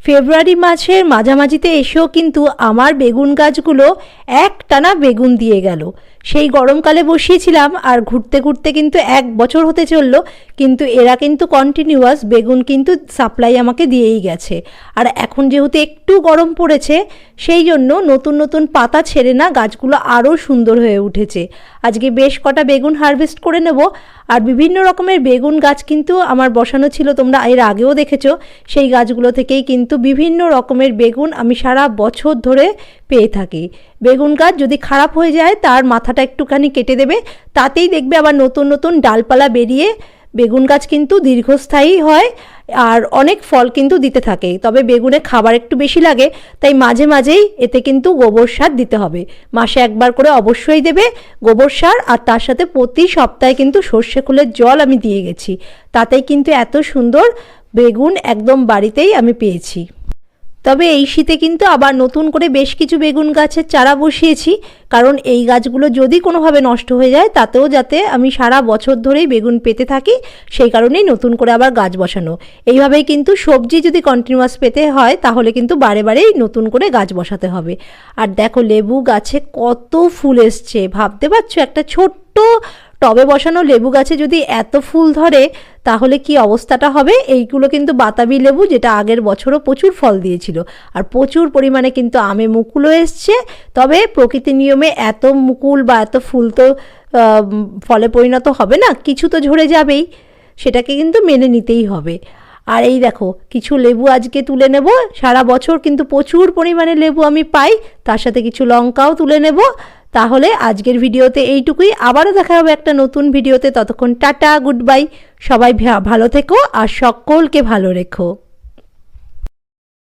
ফেব্রুয়ারি মাসের মাঝামাঝিতে এসেও কিন্তু আমার বেগুন গাছগুলো একটানা বেগুন দিয়ে গেল। সেই গরমকালে বসিয়েছিলাম আর ঘুরতে ঘুরতে কিন্তু 1 বছর হতে চলল, কিন্তু এরা কিন্তু কন্টিনিউয়াস বেগুন কিন্তু সাপ্লাই আমাকে দিয়েই গেছে। আর এখন যেহেতু একটু গরম পড়েছে সেই জন্য নতুন নতুন পাতা ছেড়ে না গাছগুলো আরও সুন্দর হয়ে উঠেছে। আজকে বেশ কটা বেগুন হারভেস্ট করে নেব। আর বিভিন্ন রকমের বেগুন গাছ কিন্তু আমার বসানো ছিল, তোমরা এর আগেও দেখেছো। সেই গাছগুলো থেকেই কিন্তু বিভিন্ন রকমের বেগুন আমি সারা বছর ধরে পেয়ে থাকি। বেগুন গাছ যদি খারাপ হয়ে যায় তার মাথাটা একটুখানি কেটে দেবে, তাতেই দেখবে আবার নতুন নতুন ডালপালা বেরিয়ে বেগুন গাছ কিন্তু দীর্ঘস্থায়ী হয় আর অনেক ফল কিন্তু দিতে থাকে। তবে বেগুনে খাবার একটু বেশি লাগে, তাই মাঝে মাঝেই এতে কিন্তু গোবর সার দিতে হবে। মাসে একবার করে অবশ্যই দেবে গোবর সার, আর তার সাথে প্রতি সপ্তাহে কিন্তু সর্ষে খোলের জল আমি দিয়ে গেছি। তাতেই কিন্তু এত সুন্দর বেগুন একদম বাড়িতেই আমি পেয়েছি। তবে এই শীতে কিন্তু আবার নতুন করে বেশ কিছু বেগুন গাছের চারা বসিয়েছি, কারণ এই গাছগুলো যদি কোনোভাবে নষ্ট হয়ে যায় তাতেও যাতে আমি সারা বছর ধরেই বেগুন পেতে থাকি, সেই কারণেই নতুন করে আবার গাছ বসানো। এইভাবেই কিন্তু সবজি যদি কন্টিনিউয়াস পেতে হয় তাহলে কিন্তু বারে বারেই নতুন করে গাছ বসাতে হবে। আর দেখো লেবু গাছে কত ফুল এসছে, ভাবতে পারছো একটা ছোট্ট টবে বসানো লেবু গাছে যদি এত ফুল ধরে তাহলে কি অবস্থাটা হবে। এইগুলো কিন্তু বাতাবি লেবু, যেটা আগের বছরও প্রচুর ফল দিয়েছিল, আর প্রচুর পরিমাণে কিন্তু আমে মুকুলও এসছে। তবে প্রকৃতির নিয়মে এত মুকুল বা এত ফুল তো ফলে পরিণত হবে না, কিছু তো ঝরে যাবেই, সেটাকে কিন্তু মেনে নিতেই হবে। আর এই দেখো কিছু লেবু আজকে তুলে নেব। সারা বছর কিন্তু প্রচুর পরিমাণে লেবু আমি পাই, তার সাথে কিছু লঙ্কাও তুলে নেব। তাহলে আজকের ভিডিওতে এইটুকুই, আবারও দেখা হবে একটা নতুন ভিডিওতে। ততক্ষণ টাটা, গুড বাই, সবাই ভালো থেকো আর সকলকে ভালো রেখো।